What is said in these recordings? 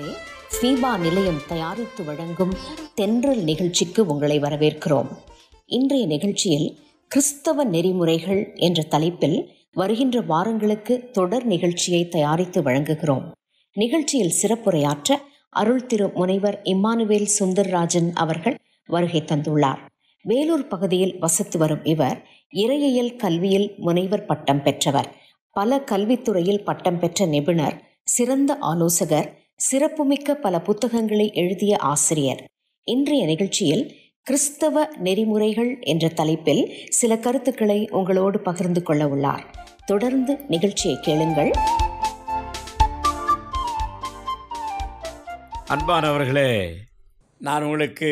நேயர்களே, ஃபீபா நிலையம் தயாரித்து வழங்கும் தென்றல் நிகழ்ச்சிக்கு உங்களை வரவேற்கிறோம். இன்றைய நிகழ்ச்சியில் கிறிஸ்தவ நெறிமுறைகள் என்ற தலைப்பில் வருகின்ற வாரங்களுக்கு தொடர் நிகழ்ச்சியை தயாரித்து வழங்குகிறோம். நிகழ்ச்சியில் சிறப்புரையாற்ற அருள் திரு முனைவர் இம்மானுவேல் சுந்தர்ராஜன் அவர்கள் வருகை தந்துள்ளார். வேலூர் பகுதியில் வசித்து வரும் இவர் இறையியல் கல்வியில் முனைவர் பட்டம் பெற்றவர், பல கல்வித்துறையில் பட்டம் பெற்ற நிபுணர், சிறந்த ஆலோசகர், சிறப்புமிக்க பல புத்தகங்களை எழுதிய ஆசிரியர். இன்றைய நிகழ்ச்சியில் கிறிஸ்தவ நெறிமுறைகள் என்ற தலைப்பில் சில கருத்துக்களை உங்களோடு பகிர்ந்து கொள்ள உள்ளார். தொடர்ந்து நிகழ்ச்சியை கேளுங்கள். அன்பானவர்களே, நான் உங்களுக்கு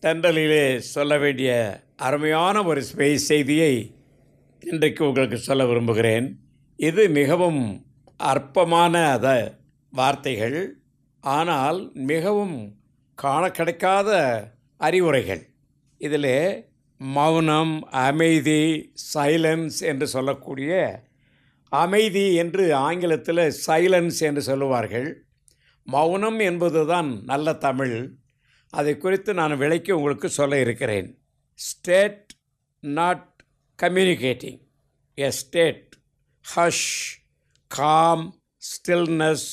தென்றலிலே சொல்ல வேண்டிய அருமையான ஒரு செய்தியை இன்றைக்கு உங்களுக்கு சொல்ல விரும்புகிறேன். இது மிகவும் அற்பமான வார்த்தைகள், ஆனால் மிகவும் காண கிடைக்காத அறிவுரைகள். இதில் மௌனம், அமைதி, சைலன்ஸ் என்று சொல்லக்கூடிய அமைதி என்று ஆங்கிலத்தில் சைலன்ஸ் என்று சொல்லுவார்கள். மௌனம் என்பது தான் நல்ல தமிழ். அதை குறித்து நான் விளக்கி உங்களுக்கு சொல்ல இருக்கிறேன். State not communicating, a state, hush, calm, stillness,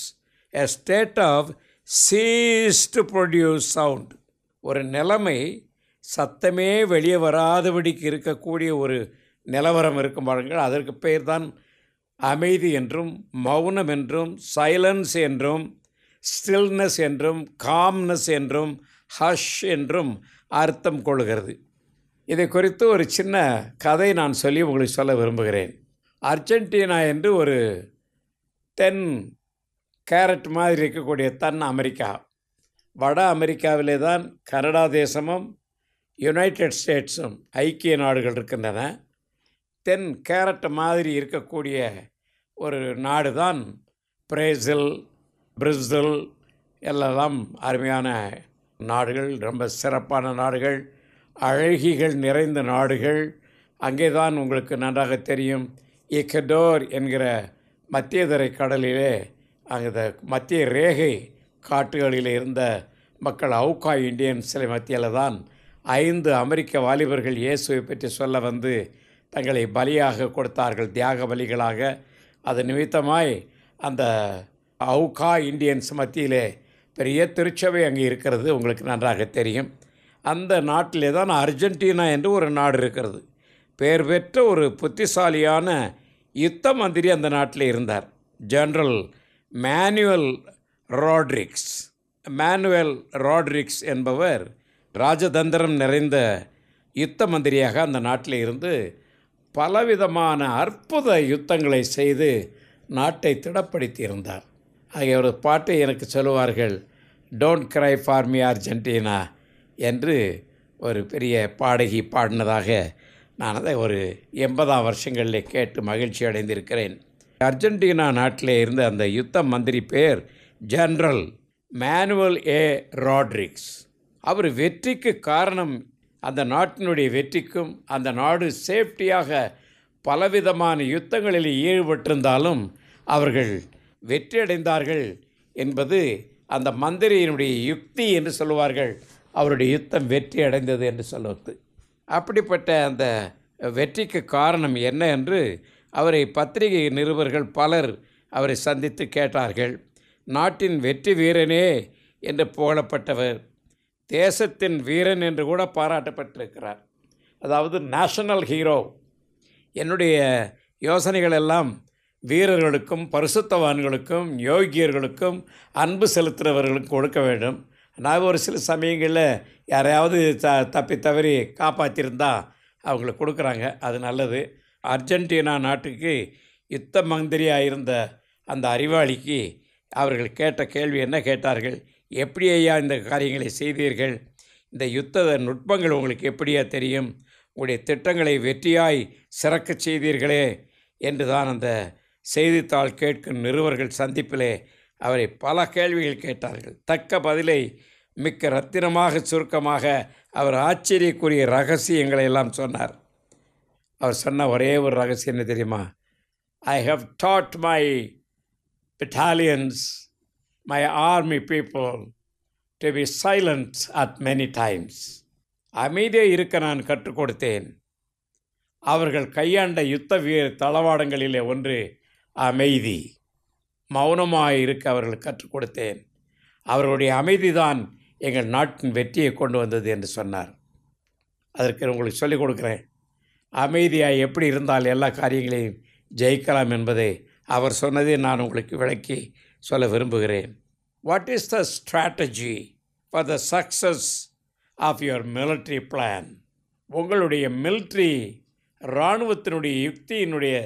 a state of cease to produce sound. ஒரு நிலைமை சத்தமே வெளியே வராதபடிக்கு இருக்கக்கூடிய ஒரு நிலவரம் இருக்கும் பாருங்கள், அதற்கு பெயர் தான் அமைதி என்றும் மௌனம் என்றும் சைலன்ஸ் என்றும் ஸ்டில்னஸ் என்றும் காம்னஸ் என்றும் ஹஷ் என்றும் அர்த்தம் கொள்கிறது. இதை குறித்து ஒரு சின்ன கதை நான் சொல்லி உங்களுக்கு சொல்ல விரும்புகிறேன். அர்ஜென்டினா என்று ஒரு தென் கேரட் மாதிரி இருக்கக்கூடிய அமெரிக்கா, வட அமெரிக்காவிலே தான் கனடா தேசமும் யுனைடெட் ஸ்டேட்ஸும் ஐக்கிய நாடுகள் இருக்கின்றன. தென் கேரட் மாதிரி இருக்கக்கூடிய ஒரு நாடு தான் பிரேசில், பிரேசில் எல்லாம் அருமையான நாடுகள், ரொம்ப சிறப்பான நாடுகள், அழகிகள் நிறைந்த நாடுகள். அங்கே தான் உங்களுக்கு நன்றாக தெரியும், ஈக்வடோர் என்கிற மத்திய தரை கடலிலே, அங்கே மத்திய ரேகை காட்டுகளில் இருந்த மக்கள் அவுகா இண்டியன்ஸ் மத்தியில் தான் 5 அமெரிக்க வாலிபர்கள் இயேசுவை பற்றி சொல்ல வந்து தங்களை பலியாக கொடுத்தார்கள், தியாக பலிகளாக. அது நிமித்தமாய் அந்த அவுகா இண்டியன்ஸ் மத்தியிலே பெரிய திருச்சபை அங்கே இருக்கிறது, உங்களுக்கு நன்றாக தெரியும். அந்த நாட்டிலே தான் அர்ஜென்டினா என்று ஒரு நாடு இருக்கிறது. பெயர் பெற்ற ஒரு புத்திசாலியான யுத்த மந்திரி அந்த நாட்டில் இருந்தார், ஜெனரல் மேனுவல் ராட்ரிக்ஸ் என்பவர் ராஜதந்திரம் நிறைந்த யுத்த மந்திரியாக அந்த நாட்டில் இருந்து பலவிதமான அற்புத யுத்தங்களை செய்து நாட்டை திடப்படுத்தி இருந்தார். ஆகிய ஒரு பாட்டை எனக்கு சொல்லுவார்கள், don't cry for me Argentina என்று ஒரு பெரிய பாடகி பாடினதாக நான் அதை ஒரு 80ஆம் வருஷங்களில் கேட்டு மகிழ்ச்சி அடைந்திருக்கிறேன். அர்ஜென்டினா நாட்டிலே இருந்த அந்த யுத்த மந்திரி பேர் ஜெனரல் மேனுவல் ராட்ரிக்ஸ். அவர் வெற்றிக்கு காரணம், அந்த நாட்டினுடைய வெற்றிக்கும், அந்த நாடு சேஃப்டியாக பலவிதமான யுத்தங்களில் ஈடுபட்டிருந்தாலும் அவர்கள் வெற்றியடைந்தார்கள் என்பது அந்த மந்திரியினுடைய யுக்தி என்று சொல்லுவார்கள். அவருடைய யுத்தம் வெற்றி அடைந்தது என்று சொல்வது. அப்படிப்பட்ட அந்த வெற்றிக்கு காரணம் என்ன என்று அவரை பத்திரிகை நிருபர்கள் பலர் அவரை சந்தித்து கேட்டார்கள். நாட்டின் வெற்றி வீரனே என்று புகழப்பட்டவர், தேசத்தின் வீரன் என்று கூட பாராட்டப்பட்டிருக்கிறார். அதாவது நேஷனல் ஹீரோ. என்னுடைய யோசனைகள் எல்லாம் வீரர்களுக்கும் பரிசுத்தவான்களுக்கும் யோகியர்களுக்கும் அன்பு செலுத்துகிறவர்களுக்கும் கொடுக்க வேண்டும். நான் ஒரு சில சமயங்களில் யாரையாவது தப்பி தவறி காப்பாற்றியிருந்தா அவங்களுக்கு கொடுக்குறாங்க, அது நல்லது. அர்ஜென்டினா நாட்டுக்கு யுத்த மந்திரியாக இருந்த அந்த அறிவாளிக்கு அவர்கள் கேட்ட கேள்வி என்ன கேட்டார்கள், எப்படி ஐயா இந்த காரியங்களை செய்தீர்கள், இந்த யுத்த நுட்பங்கள் உங்களுக்கு எப்படியா தெரியும், உங்களுடைய திட்டங்களை வெற்றியாய் சிறக்க செய்தீர்களே என்று தான் அந்த செய்தித்தாள் கேட்கும் நிருபர்கள் சந்திப்பிலே அவரை பல கேள்விகள் கேட்டார்கள். தக்க பதிலை மிக்க ரத்தினமாக சுருக்கமாக அவர் ஆச்சரியக்குரிய ரகசியங்களை எல்லாம் சொன்னார். அவர் சொன்ன ஒரே ஒரு ரகசியம் என்ன தெரியுமா? I have taught my battalions my army people to be silent at many times. அமைதியாக இருக்க நான் கற்றுக் கொடுத்தேன். அவர்கள் கையாண்ட யுத்த தளவாடங்களிலே ஒன்று அமைதி. மௌனமாக இருக்க அவர்கள் கற்றுக் கொடுத்தேன். அவர்களுடைய அமைதிதான் எங்கள் நாட்டின் வெற்றியை கொண்டு வந்தது என்று சொன்னார். அதற்கு உங்களுக்கு சொல்லிக் கொடுக்குறேன். அமைதியாக எப்படி இருந்தால் எல்லா காரியங்களையும் ஜெயிக்கலாம் என்பதை அவர் சொன்னதை நான் உங்களுக்கு விளக்கி சொல்ல விரும்புகிறேன். What is the strategy for the success of your military plan? உங்களுடைய மிலிட்ரி இராணுவத்தினுடைய யுக்தியினுடைய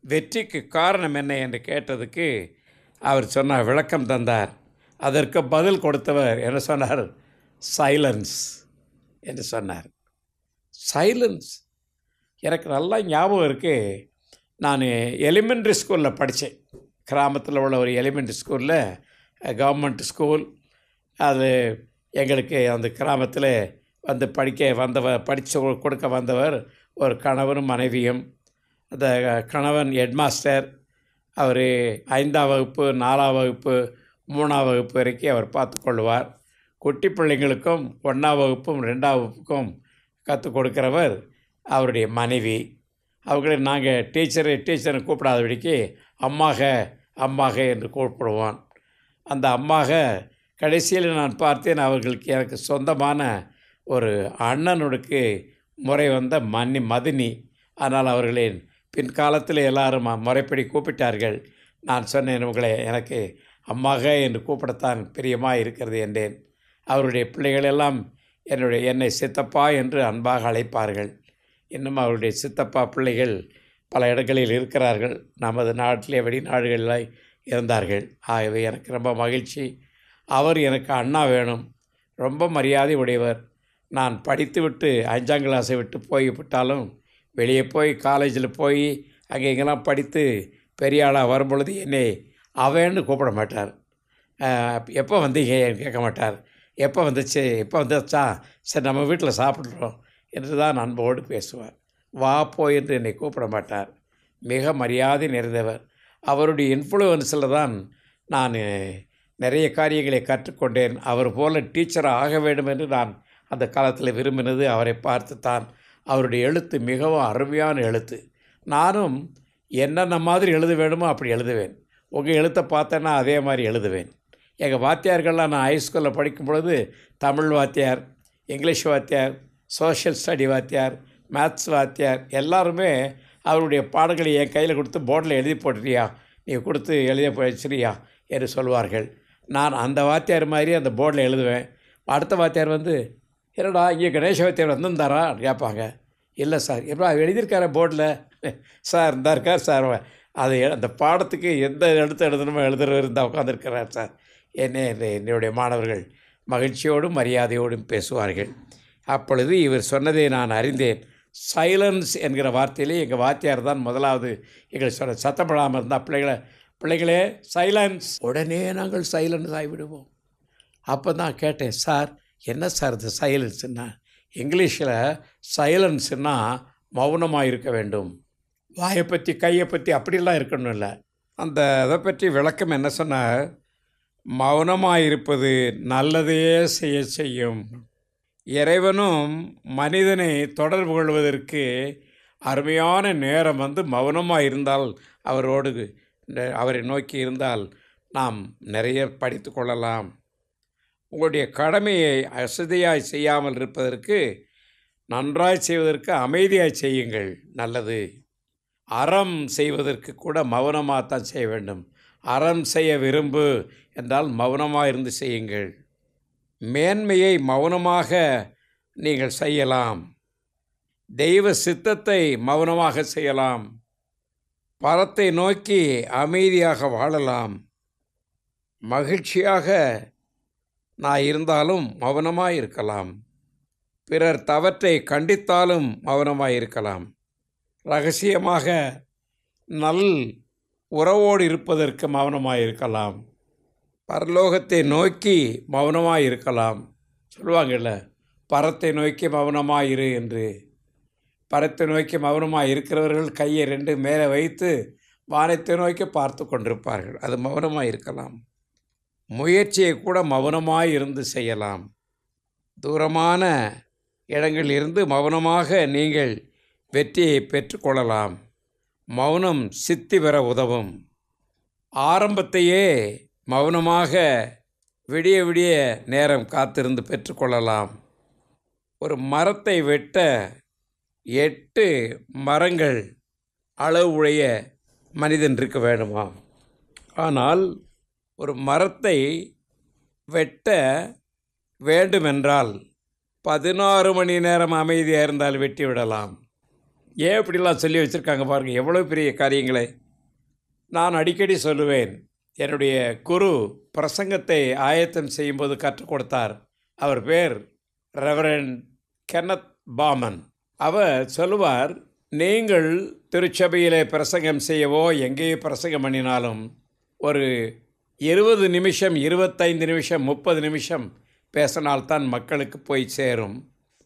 வெற்றிக்கு காரணம் என்ன என்று கேட்டதுக்கு அவர் சொன்னார், விளக்கம் தந்தார். அதற்கு பதில் கொடுத்தவர் என்ன சொன்னார்? சைலன்ஸ் என்று சொன்னார். சைலன்ஸ். எனக்கு நல்லா ஞாபகம் இருக்குது. நான் எலிமெண்ட்ரி ஸ்கூலில் படித்தேன். கிராமத்தில் உள்ள ஒரு எலிமெண்ட்ரி ஸ்கூலில், கவர்மெண்ட் ஸ்கூல். அது எங்களுக்கு அந்த கிராமத்தில் வந்து படித்து கொடுக்க வந்தவர் ஒரு கணவனும் மனைவியும். அந்த கணவன் ஹெட்மாஸ்டர். அவர் 5ஆம் வகுப்பு 4ஆம் வகுப்பு 3ஆம் வகுப்பு வரைக்கும் அவர் பார்த்து கொள்வார். குட்டி பிள்ளைங்களுக்கும் 1ஆம் வகுப்பும் 2ஆம் வகுப்புக்கும் கற்றுக் கொடுக்கிறவர் அவருடைய மனைவி. அவர்களை நாங்கள் டீச்சரை கூப்பிடாதபடிக்கு அம்மாக என்று கூப்பிடுவான். அந்த அம்மாக கடைசியில் நான் பார்த்தேன், அவர்களுக்கு எனக்கு சொந்தமான ஒரு அண்ணனுக்கு முறை வந்த மதினி. ஆனால் அவர்களின் பின்காலத்தில் எல்லாரும் முறைப்படி கூப்பிட்டார்கள். நான் சொன்னேன், உங்களை எனக்கு அம்மாக என்று கூப்பிடத்தான் பிரியமாக இருக்கிறது என்றேன். அவருடைய பிள்ளைகளெல்லாம் என்னை சித்தப்பா என்று அன்பாக அழைப்பார்கள். இன்னும் அவருடைய சித்தப்பா பிள்ளைகள் பல இடங்களில் இருக்கிறார்கள். நமது நாட்டிலே வெளிநாடுகளில் இருந்தார்கள். ஆகவே எனக்கு ரொம்ப மகிழ்ச்சி. அவர் எனக்கு அண்ணா வேணும். ரொம்ப மரியாதை உடையவர். நான் படித்து விட்டு 5ஆம் கிளாஸை விட்டு போய்விட்டாலும் வெளியே போய் காலேஜில் போய் அங்கே இங்கெல்லாம் படித்து பெரிய ஆளாக வரும்பொழுது என்னை அவன்னு கூப்பிட மாட்டார். எப்போ வந்தீங்க கேட்க மாட்டார். எப்போ வந்துச்சா சரி நம்ம வீட்டில் சாப்பிட்றோம் என்று தான் அன்போடு பேசுவார். வா போய் என்று என்னை கூப்பிட மாட்டார். மிக மரியாதை நிறைந்தவர். அவருடைய இன்ஃப்ளூயன்ஸில் தான் நான் நிறைய காரியங்களை கற்றுக்கொண்டேன். அவர் போல டீச்சராக ஆக வேண்டும் என்று நான் அந்த காலத்தில் விரும்பினது அவரை பார்த்து தான். அவருடைய எழுத்து மிகவும் அருமையான எழுத்து. நானும் என்னென்ன மாதிரி எழுத வேணுமோ அப்படி எழுதுவேன். உங்கள் எழுத்தை பார்த்தேன்னா அதே மாதிரி எழுதுவேன். எங்கள் வாத்தியார்கள்லாம் நான் ஹைஸ்கூலில் படிக்கும் பொழுது தமிழ் வாத்தியார், இங்கிலீஷ் வாத்தியார், சோஷியல் ஸ்டடி வாத்தியார், மேத்ஸ் வாத்தியார் எல்லாருமே அவருடைய பாடங்களை என் கையில் கொடுத்து போர்டில் எழுதி போட்டுறியா, நீ கொடுத்து எழுதி வச்சுறியா என்று சொல்வார்கள். நான் அந்த வாத்தியார் மாதிரி அந்த போர்டில் எழுதுவேன். அடுத்த வாத்தியார் வந்து, என்னடா இங்கே கணேச வாத்தியார் வந்திருந்தாரா கேட்பாங்க. இல்லை சார். எப்போ எழுதியிருக்கார போர்டில்? சார் இந்த இருக்கார் சார். அது அந்த பாடத்துக்கு எந்த எழுதணுமோ இருந்தால் உட்காந்துருக்கிறார் சார். என்னுடைய மாணவர்கள் மகிழ்ச்சியோடும் மரியாதையோடும் பேசுவார்கள். அப்பொழுது இவர் சொன்னதை நான் அறிந்தேன். சைலன்ஸ் என்கிற வார்த்தையிலே எங்கள் வாத்தியார் தான் முதலாவது எங்களுக்கு சொன்ன. சத்தப்படாமல் இருந்தால் பிள்ளைகளே சைலன்ஸ், உடனே நாங்கள் சைலன்ஸ் ஆகிவிடுவோம். அப்போ தான் கேட்டேன், சார் என்ன சார் இது சைலன்ஸுன்னா? இங்கிலீஷில் சைலன்ஸுன்னா மௌனமாக இருக்க வேண்டும். வாயை பற்றி கையை பற்றி அப்படிலாம் இருக்கணும் இல்லை. அந்த இதை பற்றி விளக்கம் என்ன சொன்னால், மௌனமாக இருப்பது நல்லதே செய்யும். இறைவனும் மனிதனை தொடர்பு கொள்வதற்கு அருமையான நேரம் வந்து மௌனமாக இருந்தால், அவரை நோக்கி இருந்தால் நாம் நிறைய படித்து கொள்ளலாம். உங்களுடைய கடமையை அசதியாய் செய்யாமல் இருப்பதற்கு, நன்றாய் செய்வதற்கு அமைதியாய் செய்யுங்கள், நல்லது. அறம் செய்வதற்கு கூட மௌனமாக தான் செய்ய வேண்டும். அறம் செய்ய விரும்பு என்றால் மௌனமாக இருந்து செய்யுங்கள். மேன்மையை மௌனமாக நீங்கள் செய்யலாம். தெய்வ சித்தத்தை மௌனமாக செய்யலாம். பரத்தை நோக்கி அமைதியாக வாழலாம். மகிழ்ச்சியாக நான் இருந்தாலும் மௌனமாக இருக்கலாம். பிறர் தவற்றை கண்டித்தாலும் மௌனமாக இருக்கலாம். ரகசியமாக நல் உறவோடு இருப்பதற்கு மௌனமாக இருக்கலாம். பரலோகத்தை நோக்கி மௌனமாக இருக்கலாம். சொல்லுவாங்கள்ல, பரத்தை நோக்கி மௌனமாக இரு என்று. பரத்தை நோக்கி மௌனமாக இருக்கிறவர்கள் கையை 2 மேலே வைத்து வானத்தை நோக்கி பார்த்து கொண்டிருப்பார்கள். அது மௌனமாக இருக்கலாம். முயற்சியை கூட மௌனமாய் இருந்து செய்யலாம். தூரமான இடங்களிலிருந்து மௌனமாக நீங்கள் வெற்றியை பெற்றுக்கொள்ளலாம். மௌனம் சித்தி பெற உதவும். ஆரம்பத்தையே மௌனமாக விடிய விடிய நேரம் காத்திருந்து பெற்றுக்கொள்ளலாம். ஒரு மரத்தை வெட்ட 8 மரங்கள் அளவு உடைய மனிதன் இருக்க வேண்டுமா? ஆனால் ஒரு மரத்தை வெட்ட வேண்டுமென்றால் 16 மணி நேரம் அமைதியாக இருந்தால் வெட்டி விடலாம். ஏன் இப்படிலாம் சொல்லி வச்சுருக்காங்க பாருங்கள், எவ்வளோ பெரிய காரியங்களை. நான் அடிக்கடி சொல்லுவேன், என்னுடைய குரு பிரசங்கத்தை ஆயத்தம் செய்யும்போது கற்றுக் கொடுத்தார். அவர் பேர் ரெவரண்ட் கென்னத் பாமன். அவர் சொல்லுவார், நீங்கள் திருச்சபையிலே பிரசங்கம் செய்யவோ எங்கேயோ பிரசங்கம் பண்ணினாலும் ஒரு 20 நிமிஷம் 25 நிமிஷம் 30 நிமிஷம் பேசினால்தான் மக்களுக்கு போய் சேரும்.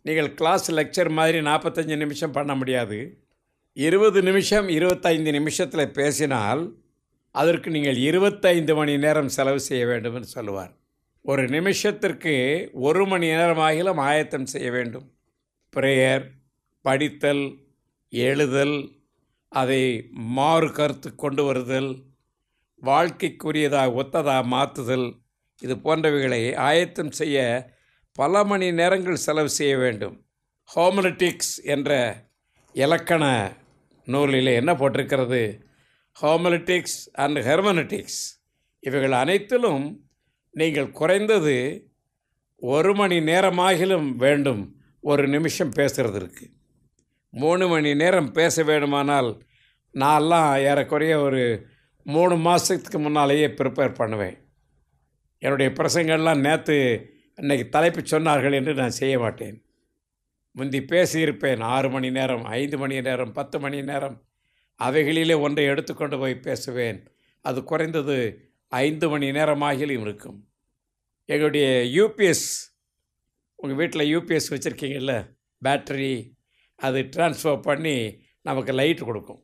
நீங்கள் கிளாஸ் லெக்சர் மாதிரி 45 நிமிஷம் பண்ண முடியாது. 20 நிமிஷம் 25 நிமிஷத்தில் பேசினால் அதற்கு நீங்கள் 25 மணி நேரம் செலவு செய்ய வேண்டும் என்று சொல்லுவார். ஒரு நிமிஷத்திற்கு 1 மணி நேரமாகிலும் ஆயத்தம் செய்ய வேண்டும். ப்ரேயர், படித்தல், எழுதல், அதை மாறு கருத்து கொண்டு வருதல், வாழ்க்கைக்குரியதாக ஒத்ததாக மாற்றுதல், இது போன்றவைகளை ஆயத்தம் செய்ய பல மணி நேரங்கள் செலவு செய்ய வேண்டும். ஹோமிலெட்டிக்ஸ் என்ற இலக்கண நூலில் என்ன போட்டிருக்கிறது? ஹோமிலெட்டிக்ஸ் அண்ட் ஹெர்மனட்டிக்ஸ் இவைகள் அனைத்திலும் நீங்கள் குறைந்தது 1 மணி நேரமாகிலும் வேண்டும் ஒரு நிமிஷம் பேசுகிறதுக்கு. 3 மணி நேரம் பேச வேண்டுமானால் நான்லாம் ஏறக்குறைய ஒரு 3 மாதத்துக்கு முன்னாலேயே ப்ரிப்பேர் பண்ணுவேன். என்னுடைய பிரசங்கள்லாம் நேற்று இன்றைக்கி தலைப்பு சொன்னார்கள் என்று நான் செய்ய மாட்டேன். முந்தி பேசியிருப்பேன் 6 மணி நேரம், 5 மணி நேரம், 10 மணி நேரம். அவைகளிலே ஒன்றை எடுத்துக்கொண்டு போய் பேசுவேன். அது குறைந்தது 5 மணி நேரமாகிலும் இருக்கும். எங்களுடைய யூபிஎஸ், உங்கள் வீட்டில் யூபிஎஸ் வச்சுருக்கீங்கல்ல, பேட்டரி, அது ட்ரான்ஸ்ஃபர் பண்ணி நமக்கு லைட் கொடுக்கும்.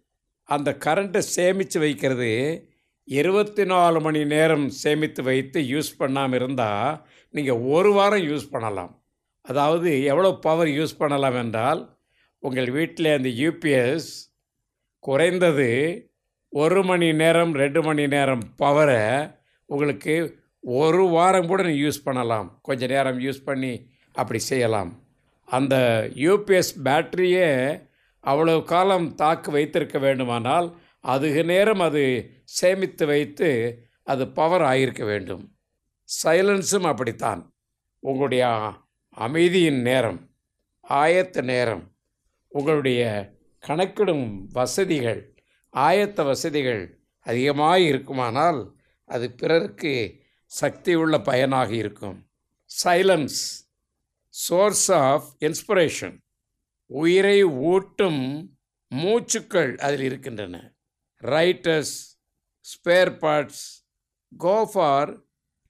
அந்த கரண்ட்டை சேமித்து வைக்கிறது 24 மணி நேரம் சேமித்து வைத்து யூஸ் பண்ணாமல் இருந்தால் நீங்கள் 1 வாரம் யூஸ் பண்ணலாம். அதாவது எவ்வளோ பவர் யூஸ் பண்ணலாம் என்றால், உங்கள் வீட்டில் அந்த யூபிஎஸ் குறைந்தது 1 மணி நேரம் 2 மணி நேரம் பவரை உங்களுக்கு 1 வாரம் கூட நீங்கள் யூஸ் பண்ணலாம். கொஞ்சம் நேரம் யூஸ் பண்ணி அப்படி செய்யலாம். அந்த யூபிஎஸ் பேட்டரியே அவ்வளோ காலம் தாக்கு வைத்திருக்க வேண்டுமானால் அதிக நேரம் அது சேமித்து வைத்து அது பவர் ஆகியிருக்க வேண்டும். சைலன்ஸும் அப்படித்தான். உங்களுடைய அமைதியின் நேரம், ஆயத்த நேரம், உங்களுடைய கணக்கிடும் வசதிகள், ஆயத்த வசதிகள் அதிகமாக இருக்குமானால் அது பிறருக்கு சக்தி உள்ள பயனாக இருக்கும். சைலன்ஸ் சோர்ஸ் ஆஃப் இன்ஸ்பிரேஷன், உயிரை ஊட்டும் மூச்சுக்கள் அதில் இருக்கின்றன. Writers, spare parts, go for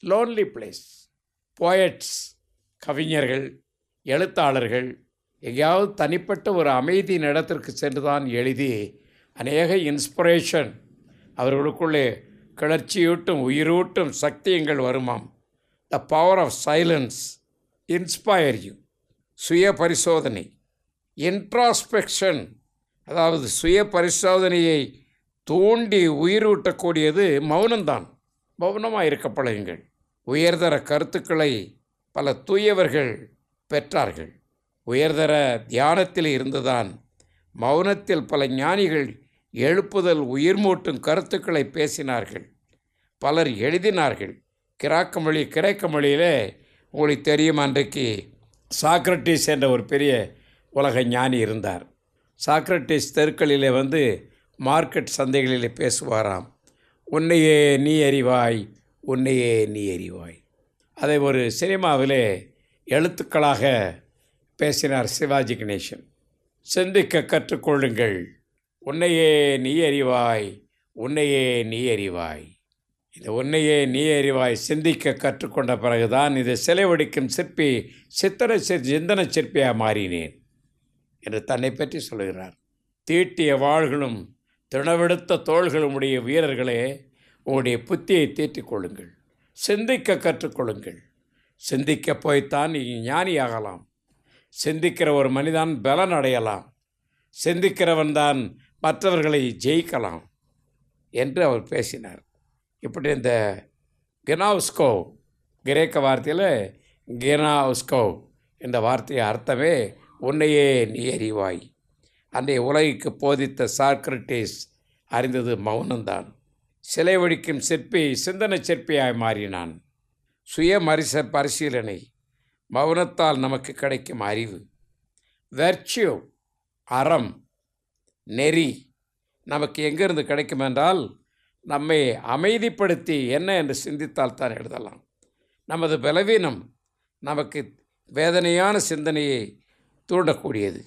lonely place. Poets, கவிஞர்கள், எழுத்தாளர்கள் எங்கேயாவது தனிப்பட்ட ஒரு அமைதியின் இடத்திற்கு சென்று தான் எழுதி அநேக இன்ஸ்பிரேஷன் அவர்களுக்குள்ளே கிளர்ச்சியூட்டும் உயிரூட்டும் சக்தியங்கள் வருமாம். The power of silence inspire you. சுய பரிசோதனை, இன்ட்ராஸ்பெக்ஷன், அதாவது சுய பரிசோதனையை தூண்டி உயிரூட்டக்கூடியது மௌனம்தான். மௌனமாக இருக்க பழகுங்கள். உயர்தர கருத்துக்களை பல தூயவர்கள் பெற்றார்கள். உயர்தர தியானத்தில் இருந்துதான் மௌனத்தில் பல ஞானிகள் எழுப்புதல் உயிர்மூட்டும் கருத்துக்களை பேசினார்கள். பலர் எழுதினார்கள். கிரேக்க மொழியிலே உங்களுக்கு தெரியும், அன்றைக்கு சாக்ரட்டிஸ் என்ற ஒரு பெரிய உலக ஞானி இருந்தார். சாக்ரட்டிஸ் தெருக்களிலே வந்து மார்க்கெட் சந்தைகளிலே பேசுவாராம். உன்னையே நீ அறிவாய், உன்னையே நீ அறிவாய். அதை ஒரு சினிமாவிலே எழுத்துக்களாக பேசினார் சிவாஜி கணேசன். சிந்திக்க கற்றுக்கொள்ளுங்கள், உன்னையே நீ அறிவாய், உன்னையே நீ அறிவாய். இந்த உன்னையே நீ அறிவாய் சிந்திக்க கற்றுக்கொண்ட பிறகுதான் இதை சிலை வடிக்கும் சிற்பி சிந்தன சிற்பியாக மாறினேன் என்று தன்னை பற்றி சொல்கிறார். தீட்டிய வாள்களும் திணவெடுத்த தோள்களும் உடைய வீரர்களே, உங்களுடைய புத்தியை தீட்டிக் கொள்ளுங்கள். சிந்திக்க கற்றுக்கொள்ளுங்கள். சிந்திக்க போய்த்தான் நீங்கள் ஞானியாகலாம். சிந்திக்கிற ஒரு மனிதன் பலன் அடையலாம். சிந்திக்கிறவன் தான் மற்றவர்களை ஜெயிக்கலாம் என்று அவர் பேசினார். இப்படி இந்த கெனாவுஸ்கோ, கிரேக்க வார்த்தையில் கெனாவுஸ்கோ என்ற வார்த்தையை அர்த்தமே உன்னையே நீ அறிவாய். அன்றைய உலகிற்கு போதித்த சாக்ரட்டிஸ் அறிந்தது மௌனம்தான். சிலை ஒழிக்கும் சிற்பி சிந்தனை சிற்பியாய் மாறினான். பரிசீலனை மௌனத்தால் நமக்கு கிடைக்கும் அறிவு. வெர்ச்சியூ, அறம், நெறி நமக்கு எங்கிருந்து கிடைக்கும் என்றால் நம்மை அமைதிப்படுத்தி என்ன என்று சிந்தித்தால் தான் எழுதலாம். நமது பலவீனம் நமக்கு வேதனையான சிந்தனையை தூண்டக்கூடியது.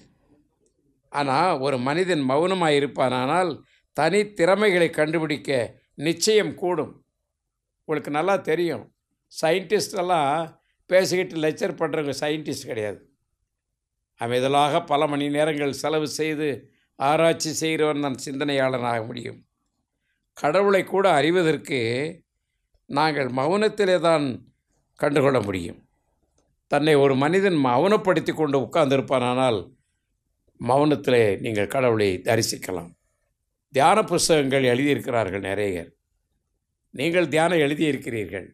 ஆனால் ஒரு மனிதன் மௌனமாக இருப்பானால் தனி திறமைகளை கண்டுபிடிக்க நிச்சயம் கூடும். உங்களுக்கு நல்லா தெரியும், சயின்டிஸ்டெல்லாம் பேசிக்கிட்டு லெக்சர் பண்ணுறவங்க சயின்டிஸ்ட் கிடையாது. அமைதலாக பல மணி நேரங்கள் செலவு செய்து ஆராய்ச்சி செய்கிறவன் நான் சிந்தனையாளனாக முடியும். கடவுளை கூட அறிவதற்கு நாங்கள் மௌனத்திலே தான் கண்டுகொள்ள முடியும். தன்னை ஒரு மனிதன் மௌனப்படுத்தி கொண்டு உட்கார்ந்திருப்பானால் மௌனத்திலே நீங்கள் கடவுளை தரிசிக்கலாம். தியான புஸ்தகங்கள் எழுதியிருக்கிறார்கள் நிறைய. நீங்கள் தியானம் எழுதியிருக்கிறீர்கள்.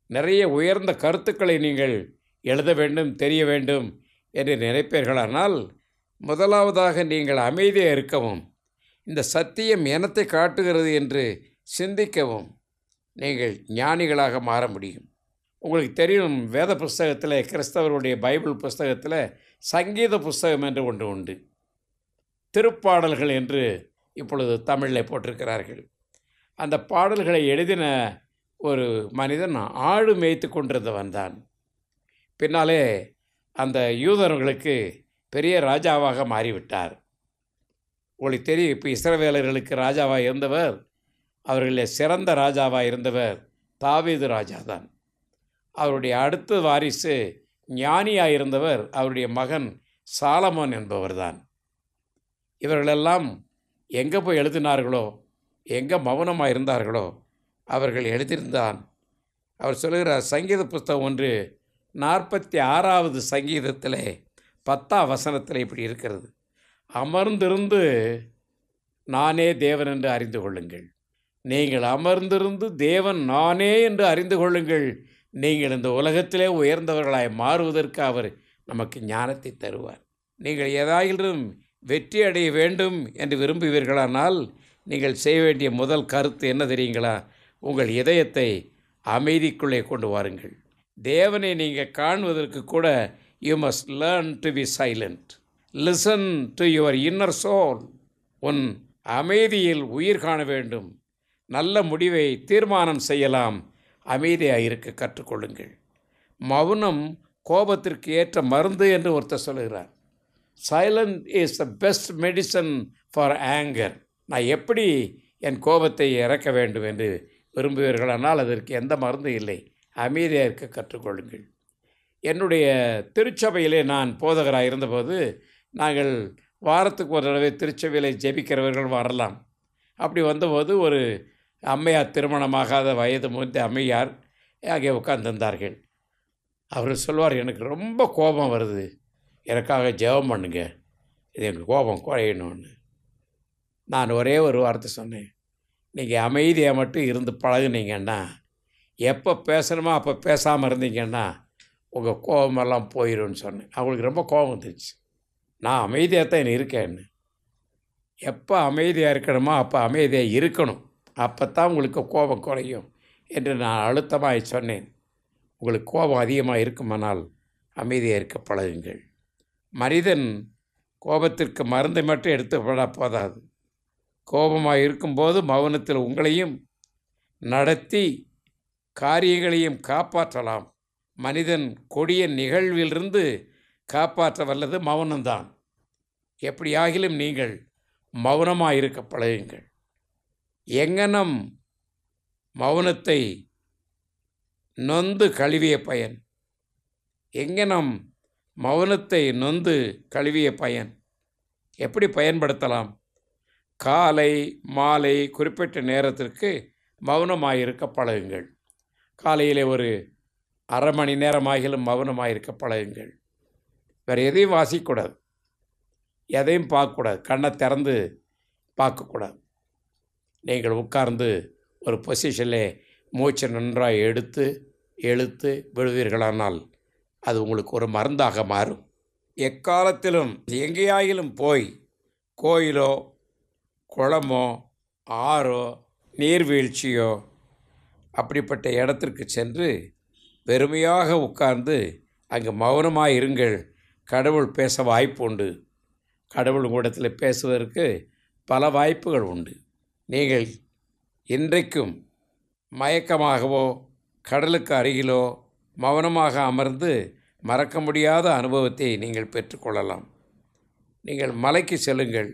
நிறைய உயர்ந்த கருத்துக்களை நீங்கள் எழுத வேண்டும், தெரிய வேண்டும் என்று நினைப்பீர்களானால் முதலாவதாக நீங்கள் அமைதியாக இருக்கவும், இந்த சத்தியம் எனத்தை காட்டுகிறது என்று சிந்திக்கவும் நீங்கள் ஞானிகளாக மாற முடியும். உங்களுக்கு தெரியும், வேத புஸ்தகத்தில், கிறிஸ்தவருடைய பைபிள் புஸ்தகத்தில் சங்கீத புஸ்தகம் என்று ஒன்று உண்டு. திருப்பாடல்கள் என்று இப்பொழுது தமிழில் போட்டிருக்கிறார்கள். அந்த பாடல்களை எழுதின ஒரு மனிதன் ஆடு மேய்த்து கொண்டிருந்தவன் தான். பின்னாலே அந்த யூதர்களுக்கு பெரிய ராஜாவாக மாறிவிட்டார். உங்களுக்கு தெரியும், இப்போ இஸ்ரவேலர்களுக்கு ராஜாவாக இருந்தவர், அவர்களில் சிறந்த ராஜாவாக இருந்தவர் தாவீது ராஜா தான். அவருடைய அடுத்த வாரிசு ஞானியாக இருந்தவர் அவருடைய மகன் சாலமோன் என்பவர் தான். இவர்களெல்லாம் எங்கே போய் எழுதினார்களோ, எங்கே மௌனமாக இருந்தார்களோ அவர்கள் எழுதியிருந்தான். அவர் சொல்லுகிறார், சங்கீத புஸ்தகம் ஒன்று 46வது சங்கீதத்தில் 10ஆம் வசனத்தில் இப்படி இருக்கிறது: அமர்ந்திருந்து நானே தேவன் என்று அறிந்து கொள்ளுங்கள். நீங்கள் அமர்ந்திருந்து தேவன் நானே என்று அறிந்து கொள்ளுங்கள். நீங்கள் இந்த உலகத்திலே உயர்ந்தவர்களாய் மாறுவதற்கு அவர் நமக்கு ஞானத்தை தருவார். நீங்கள் ஏதாயிலும் வெற்றி அடைய வேண்டும் என்று விரும்புவீர்களானால் நீங்கள் செய்ய வேண்டிய முதல் கருத்து என்ன தெரியுங்களா? உங்கள் இதயத்தை அமைதிக்குள்ளே கொண்டு வாருங்கள். தேவனை நீங்கள் காணுவதற்கு கூட you must learn to be silent. Listen to your inner soul. உன் அமைதியில் உயிர் காண வேண்டும். நல்ல முடிவை தீர்மானம் செய்யலாம். அமைதியாக இருக்க கற்றுக்கொள்ளுங்கள். மௌனம் கோபத்திற்கு ஏற்ற மருந்து என்று ஒருத்தர் சொல்லுகிறார். Silent is the best medicine for anger. நான் எப்படி என் கோபத்தை இறக்க வேண்டும் என்று விரும்புவீர்களானால் அதற்கு எந்த மருந்தும் இல்லை. அமைதியாக இருக்க கற்றுக்கொள்ளுங்கள். என்னுடைய திருச்சபையிலே நான் போதகராக இருந்தபோது நாங்கள் வாரத்துக்கு ஒரு தடவை திருச்சபையிலே ஜெபிக்கிறவர்கள் வரலாம். அப்படி வந்தபோது ஒரு அம்மையார், திருமணமாகாத வயது முதிர்ந்த அம்மையார் அங்கே உட்கார்ந்திருந்தார்கள். அவர் சொல்வார், எனக்கு ரொம்ப கோபம் வருது, எனக்காக ஜெபம் பண்ணுங்க, இது எங்கள் கோபம் குறையணும்னு. நான் ஒரே ஒரு வார்த்தை சொன்னேன், நீங்கள் அமைதியாக மட்டும் இருந்து பழகுனீங்கன்னா, எப்போ பேசணுமோ அப்போ பேசாமல் இருந்தீங்கன்னா உங்கள் கோபமெல்லாம் போயிடும்னு சொன்னேன். அவங்களுக்கு ரொம்ப கோபம் வந்துருச்சு. நான் அமைதியாக தான் இருக்கேன்னு. எப்போ அமைதியாக இருக்கணுமோ அப்போ அமைதியாக இருக்கணும், அப்போ தான் உங்களுக்கு கோபம் குறையும் என்று நான் அழுத்தமாக சொன்னேன். உங்களுக்கு கோபம் அதிகமாக இருக்குமானால் அமைதியாக இருக்க பழகுங்கள். மனிதன் கோபத்திற்கு மருந்தை மட்டும் எடுத்துப்பட போதாது. கோபமாக இருக்கும்போது மௌனத்தில் உங்களையும் நடத்தி காரியங்களையும் காப்பாற்றலாம். மனிதன் கொடிய நிகழ்விலிருந்து காப்பாற்ற வல்லது மௌனம்தான். எப்படியாகிலும் நீங்கள் மௌனமாக இருக்க பழகுங்கள். எங்கனம் மௌனத்தை நொந்து கழுவிய பயன், எங்கனம் மௌனத்தை நொந்து கழுவிய பயன். எப்படி பயன்படுத்தலாம்? காலை மாலை குறிப்பிட்ட நேரத்திற்கு மௌனமாக இருக்க பழகுங்கள். காலையிலே ஒரு அரை மணி நேரமாகிலும் மௌனமாக இருக்க பழகுங்கள். வேறு எதையும் வாசிக்கக்கூடாது, எதையும் பார்க்கக்கூடாது, கண்ணை திறந்து பார்க்கக்கூடாது. நீங்கள் உட்கார்ந்து ஒரு பொசிஷனில் மூச்சை நன்றாக எடுத்து இழுத்து விடுவீர்களானால் அது உங்களுக்கு ஒரு மருந்தாக மாறும். எக்காலத்திலும் எங்கேயாயிலும் போய் கோயிலோ குளமோ ஆறோ நீர்வீழ்ச்சியோ அப்படிப்பட்ட இடத்திற்கு சென்று வெறுமையாக உட்கார்ந்து அங்கே மௌனமாக இருங்கள். கடவுள் பேச வாய்ப்பு உண்டு. கடவுள் கூடத்தில் பேசுவதற்கு பல வாய்ப்புகள் உண்டு. நீங்கள் இன்றைக்கும் மயக்கமாகவோ கடலுக்கு அருகிலோ மௌனமாக அமர்ந்து மறக்க முடியாத அனுபவத்தை நீங்கள் பெற்றுக்கொள்ளலாம். நீங்கள் மலைக்கு செல்லுங்கள்.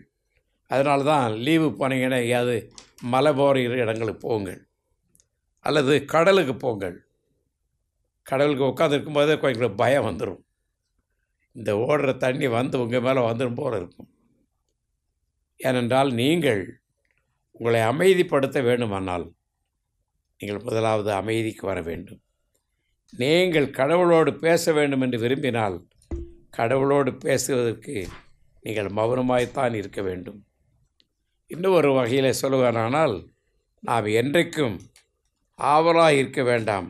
அதனால தான் லீவு போனீங்கன்னா எங்கேயாவது மலை போகிற இடங்களுக்கு போங்கள், அல்லது கடலுக்கு போங்கள். கடலுக்கு உட்காந்துருக்கும் போதே கொஞ்சம் பயம் வந்துடும். இந்த ஓடுற தண்ணி வந்து உங்கள் மேலே வந்துடும் போல இருக்கும். ஏனென்றால் நீங்கள் உங்களை அமைதிப்படுத்த வேண்டுமானால் நீங்கள் முதலாவது அமைதிக்கு வர வேண்டும். நீங்கள் கடவுளோடு பேச வேண்டும் என்று விரும்பினால் கடவுளோடு பேசுவதற்கு நீங்கள் மௌனமாய்த்தான் இருக்க வேண்டும். இன்னும் ஒரு வகையில் சொல்லுவானால், நாம் என்றைக்கும் ஆவலாக இருக்க வேண்டாம்,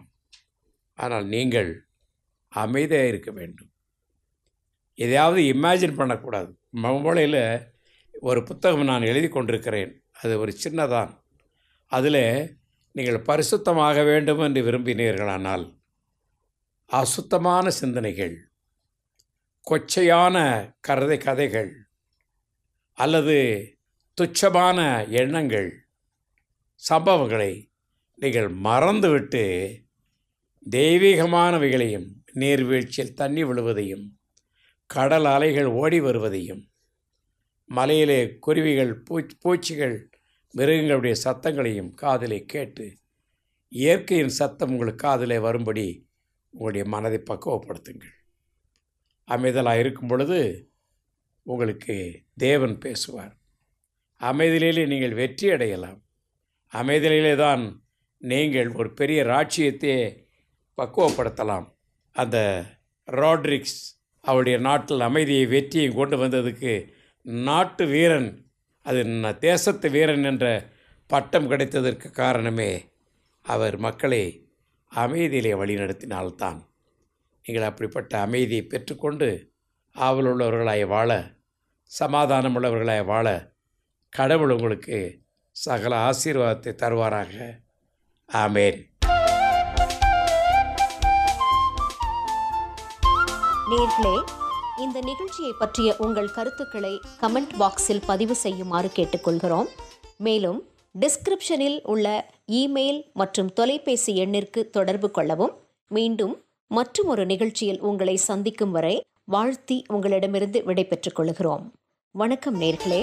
ஆனால் நீங்கள் அமைதியாக இருக்க வேண்டும். எதையாவது இமேஜின் பண்ணக்கூடாது. மூளையில் ஒரு புத்தகம் நான் எழுதி கொண்டிருக்கிறேன், அது ஒரு சின்னதான். அதில் நீங்கள் பரிசுத்தமாக வேண்டும் என்று விரும்பினீர்களானால் அசுத்தமான சிந்தனைகள், கொச்சையான கதைகள் அல்லது துச்சமான எண்ணங்கள், சம்பவங்களை நீங்கள் மறந்துவிட்டு தெய்வீகமானவைகளையும், நீர்வீழ்ச்சியில் தண்ணி விழுவதையும், கடல் அலைகள் ஓடி வருவதையும், மலையிலே குருவிகள் பூச்சிகள் மிருகங்களுடைய சத்தங்களையும் காதிலே கேட்டு இயற்கையின் சத்தம் உங்களுக்கு காதிலே வரும்படி உங்களுடைய மனதை பக்குவப்படுத்துங்கள். அமைதலாக இருக்கும் பொழுது உங்களுக்கு தேவன் பேசுவார். அமைதலிலே நீங்கள் வெற்றி அடையலாம். அமைதலிலே தான் நீங்கள் ஒரு பெரிய ராட்சியத்தையே பக்குவப்படுத்தலாம். அந்த ராட்ரிக்ஸ் அவருடைய நாட்டில் அமைதியை வெற்றியை கொண்டு வந்ததுக்கு நாட்டு வீரன், அது தேசத்து வீரன் என்ற பட்டம் கிடைத்ததற்கு காரணமே அவர் மக்களை அமைதியிலே வழிநடத்தினால்தான். நீங்கள் அப்படிப்பட்ட அமைதியை பெற்றுக்கொண்டு ஆவலுள்ளவர்களாய் வாழ, சமாதானம் உள்ளவர்களாய் வாழ கடவுள் உங்களுக்கு சகல ஆசீர்வாதத்தை தருவாராக. ஆமேன். நேயர்களே, இந்த நிகழ்ச்சியை பற்றிய உங்கள் கருத்துக்களை கமெண்ட் பாக்ஸில் பதிவு செய்யுமாறு கேட்டுக்கொள்கிறோம். மேலும் டிஸ்கிரிப்ஷனில் உள்ள இமெயில் மற்றும் தொலைபேசி எண்ணிற்கு தொடர்பு கொள்ளவும். மீண்டும் மற்றும் ஒரு நிகழ்ச்சியில் உங்களை சந்திக்கும் வரை வாழ்த்தி உங்களிடமிருந்து விடை பெற்றுக் கொள்கிறோம். வணக்கம் நேயர்களே.